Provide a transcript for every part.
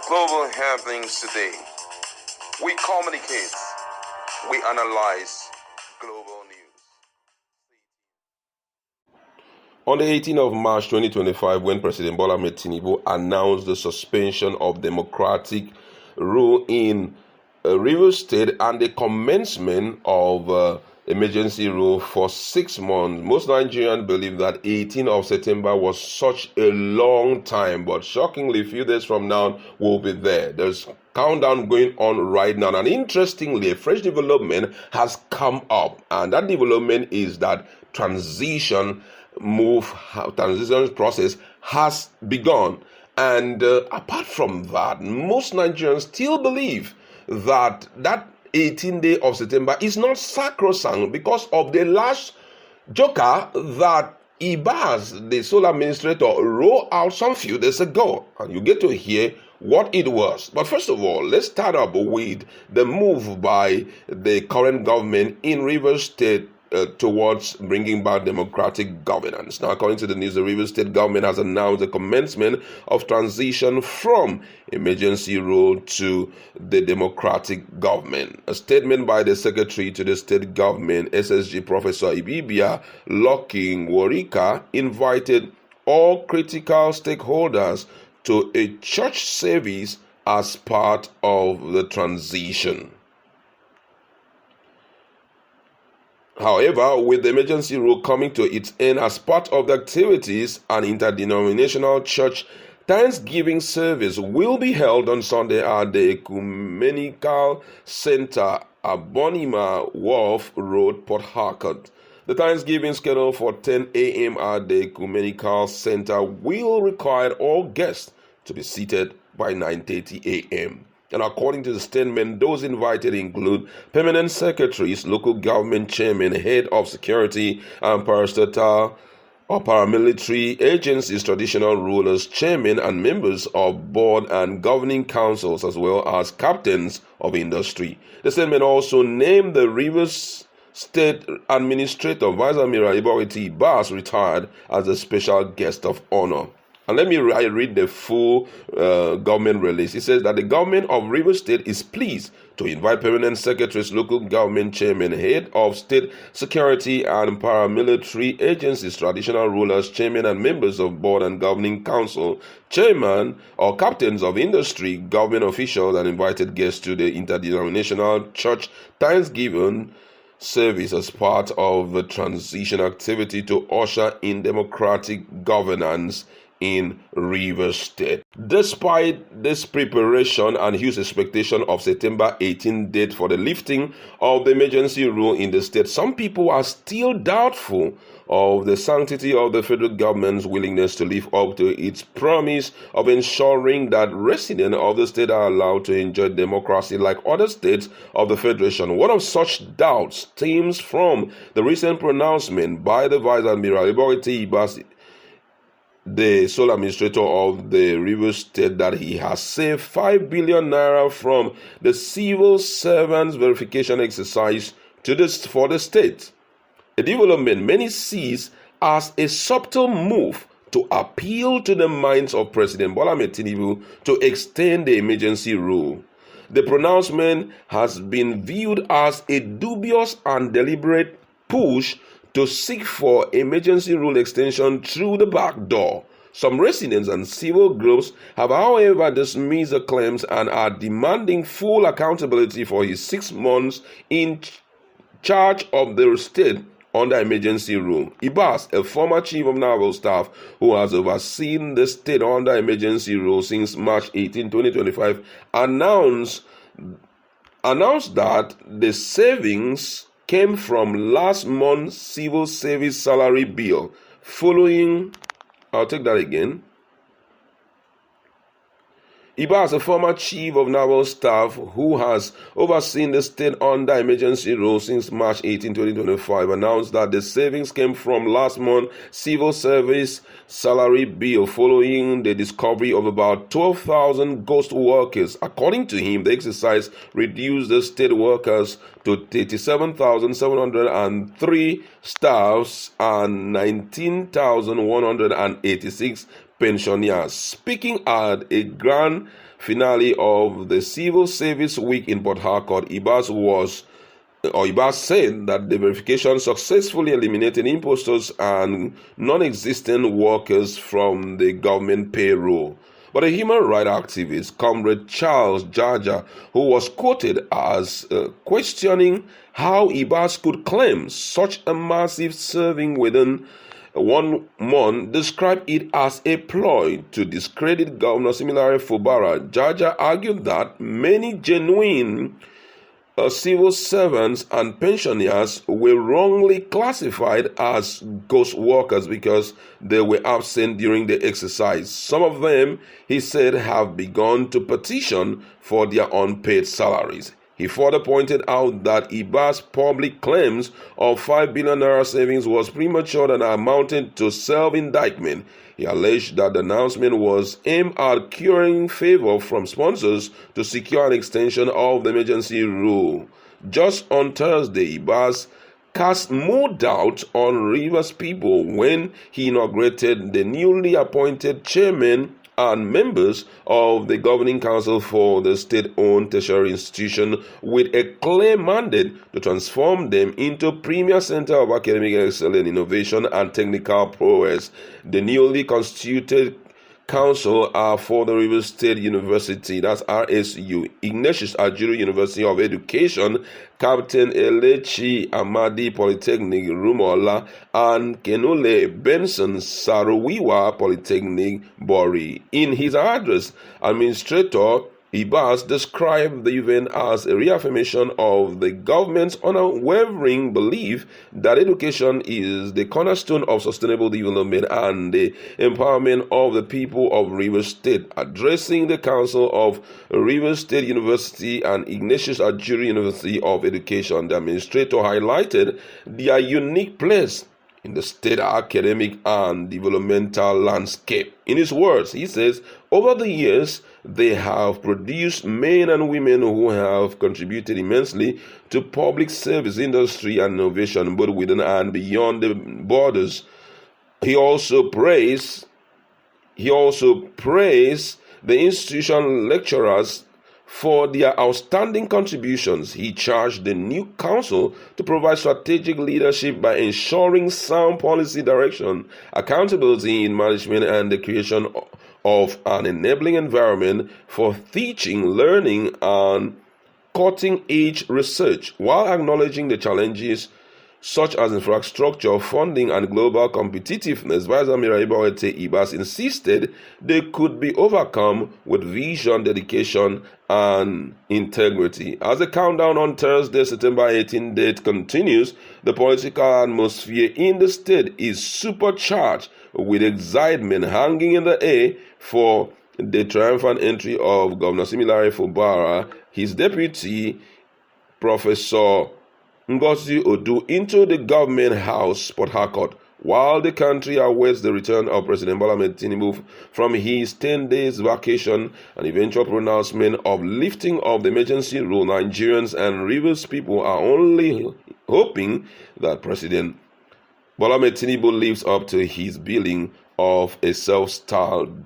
Global happenings today. We communicate. We analyze global news. On the 18th of March 2025, when President Bola Ahmed Tinubu announced the suspension of democratic rule in Rivers State and the commencement of emergency rule for 6 months, most Nigerians believe that 18th of September was such a long time, but shockingly, a few days from now, we'll be there. There's countdown going on right now, and interestingly, a fresh development has come up, and that development is that transition process has begun. And apart from that, most Nigerians still believe that 18th day of September is not sacrosanct because of the last joker that Ibas, the sole administrator, rolled out some few days ago. And you get to hear what it was. But first of all, let's start up with the move by the current government in Rivers State towards bringing back democratic governance. Now, according to the news, the Rivers State government has announced the commencement of transition from emergency rule to the democratic government. A statement by the secretary to the state government, SSG Professor Ibibia Locking Warika, invited all critical stakeholders to a church service as part of the transition. However, with the emergency rule coming to its end as part of the activities, an interdenominational church Thanksgiving service will be held on Sunday at the Ecumenical Center at Bonima Wharf Road, Port Harcourt. The Thanksgiving schedule for 10 a.m. at the Ecumenical Center will require all guests to be seated by 9:30 a.m. And according to the statement, those invited include permanent secretaries, local government chairmen, head of security and parastatal or paramilitary agencies, traditional rulers, chairmen and members of board and governing councils, as well as captains of industry. The statement also named the Rivers State Administrator, Vice Admiral Ibas, retired, as a special guest of honor. And let me read the full government release. It says that the government of Rivers State is pleased to invite permanent secretaries, local government chairmen, head of state security and paramilitary agencies, traditional rulers, chairmen and members of board and governing council, chairman or captains of industry, government officials, and invited guests to the interdenominational church Thanksgiving service as part of the transition activity to usher in democratic governance in Rivers State. Despite this preparation and huge expectation of September 18th date for the lifting of the emergency rule in the state, some people are still doubtful of the sanctity of the federal government's willingness to live up to its promise of ensuring that residents of the state are allowed to enjoy democracy like other states of the federation. One of such doubts stems from the recent pronouncement by the Vice Admiral Ibas, the sole administrator of the Rivers State, that he has saved 5 billion naira from the civil servants verification exercise for the state. A development many sees as a subtle move to appeal to the minds of President Bola Ahmed Tinubu to extend the emergency rule. The pronouncement has been viewed as a dubious and deliberate push to seek for emergency rule extension through the back door. Some residents and civil groups have, however, dismissed the claims and are demanding full accountability for his 6 months in charge of the state under emergency rule. Ibas, a former chief of naval staff who has overseen the state under emergency rule since March 18, 2025, announced that the savings came from last month's civil service salary bill. I'll take that again. Ibas, a former chief of naval staff who has overseen the state under emergency rule since March 18, 2025, announced that the savings came from last month's civil service salary bill following the discovery of about 12,000 ghost workers. According to him, the exercise reduced the state workers to 37,703 staffs and 19,186 pensioners. Speaking at a grand finale of the Civil Service Week in Port Harcourt, Ibas said that the verification successfully eliminated impostors and non-existent workers from the government payroll. But a human rights activist, Comrade Charles Jaja, who was quoted as questioning how Ibas could claim such a massive serving within 1 month, described it as a ploy to discredit Governor Similare Fubara. Jaja argued that many genuine civil servants and pensioners were wrongly classified as ghost workers because they were absent during the exercise. Some of them, he said, have begun to petition for their unpaid salaries. He further pointed out that Ibas' public claims of 5 billion naira savings was premature and amounted to self-indictment. He alleged that the announcement was aimed at curing favor from sponsors to secure an extension of the emergency rule. Just on Thursday, Ibas cast more doubt on Rivers people when he inaugurated the newly appointed chairman and members of the governing council for the state-owned tertiary institution with a clear mandate to transform them into premier center of academic excellence, innovation, and technical prowess. The newly constituted council are for the Rivers State University, that's RSU, Ignatius Ajuru University of Education, Captain Elechi Amadi Polytechnic Rumola, and Kenule Benson Saruwiwa Polytechnic Bori. In his address, Administrator Ibas described the event as a reaffirmation of the government's unwavering belief that education is the cornerstone of sustainable development and the empowerment of the people of Rivers State. Addressing the Council of Rivers State University and Ignatius Ajuru University of Education, the administrator highlighted their unique place in the state academic and developmental landscape. In his words, he says, over the years, they have produced men and women who have contributed immensely to public service, industry, and innovation, both within and beyond the borders. He also praised the institution lecturers for their outstanding contributions. He charged the new council to provide strategic leadership by ensuring sound policy direction, accountability in management, and the creation of an enabling environment for teaching, learning, and cutting-edge research, while acknowledging the challenges such as infrastructure, funding, and global competitiveness. Vice Admiral Ibas insisted they could be overcome with vision, dedication, and integrity. As the countdown on Thursday, September 18 date continues, the political atmosphere in the state is supercharged with excitement hanging in the air for the triumphant entry of Governor Similare Fubara, his deputy, Professor Ngozi Odu, into the government house, Port Harcourt, while the country awaits the return of President Bola Ahmed Tinubu from his 10 days vacation and eventual pronouncement of lifting of the emergency rule. Nigerians and Rivers people are only hoping that President Bola Ahmed Tinubu lives up to his billing of a self-styled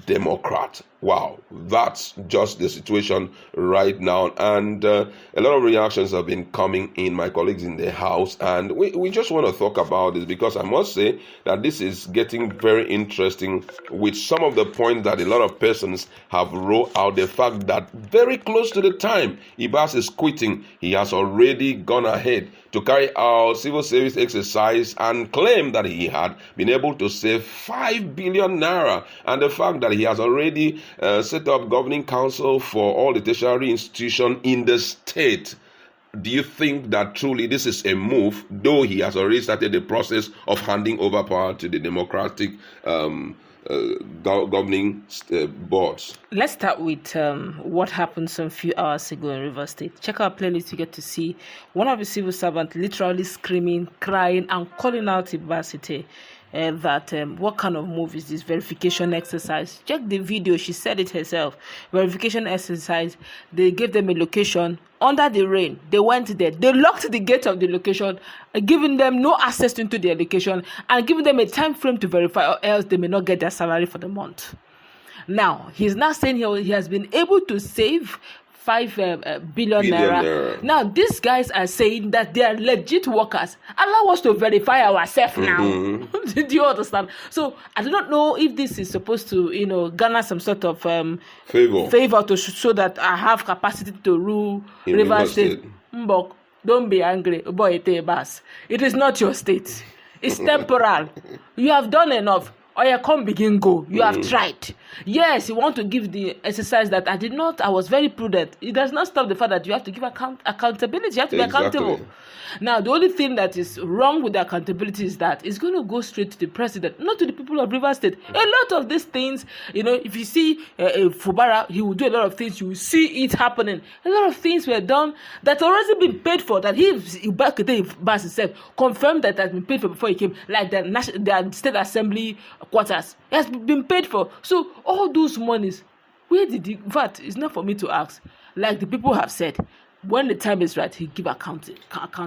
Democrat. Wow, that's just the situation right now. And a lot of reactions have been coming in, my colleagues in the House. And we just want to talk about this because I must say that this is getting very interesting with some of the points that a lot of persons have wrote out. The fact that very close to the time Ibas is quitting, he has already gone ahead to carry out civil service exercise and claim that he had been able to save 5 billion naira. And the fact that he has already set up governing council for all the tertiary institutions in the state. Do you think that truly this is a move, though he has already started the process of handing over power to the democratic governing boards? Let's start with what happened some few hours ago in Rivers State. Check our playlist to get to see one of the civil servants literally screaming, crying, and calling out Ibasite. That what kind of move is this verification exercise? Check the video, she said it herself. Verification exercise, they gave them a location under the rain. They went there, they locked the gate of the location, giving them no access into their location and giving them a time frame to verify, or else they may not get their salary for the month. Now, he's not saying he has been able to save 5 billion naira. Now, these guys are saying that they are legit workers. Allow us to verify ourselves now. Do you understand? So, I do not know if this is supposed to, garner some sort of favor to show that I have capacity to rule Rivers State. Mbok, don't be angry. Boy, it is not your state. It's temporal. You have done enough. Or you come begin go. You have tried. Yes, you want to give the exercise that I did not. I was very prudent. It does not stop the fact that you have to give accountability. You have to be accountable. Now, the only thing that is wrong with the accountability is that it's going to go straight to the president, not to the people of Rivers State. A lot of these things, if you see Fubara, he will do a lot of things. You will see it happening. A lot of things were done that already been paid for. That he back then Ibas himself confirmed that has been paid for before he came, like the state assembly quarters. It has been paid for. So all those monies, where did he? In fact, it's not for me to ask. Like the people have said, when the time is right, he give account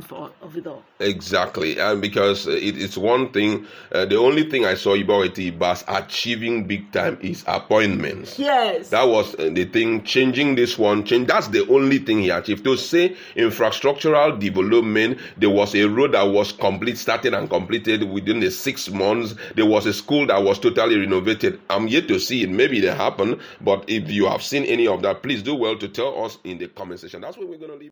for all of it all. Exactly, and because it's one thing. The only thing I saw Ibas achieving big time is appointments. Yes, that was the thing. Changing this one, that's the only thing he achieved. To say infrastructural development, there was a road that was started and completed within the 6 months. There was a school that was totally renovated. I'm yet to see it. Maybe it happened, but if you have seen any of that, please do well to tell us in the comment section. That's where we're going to leave.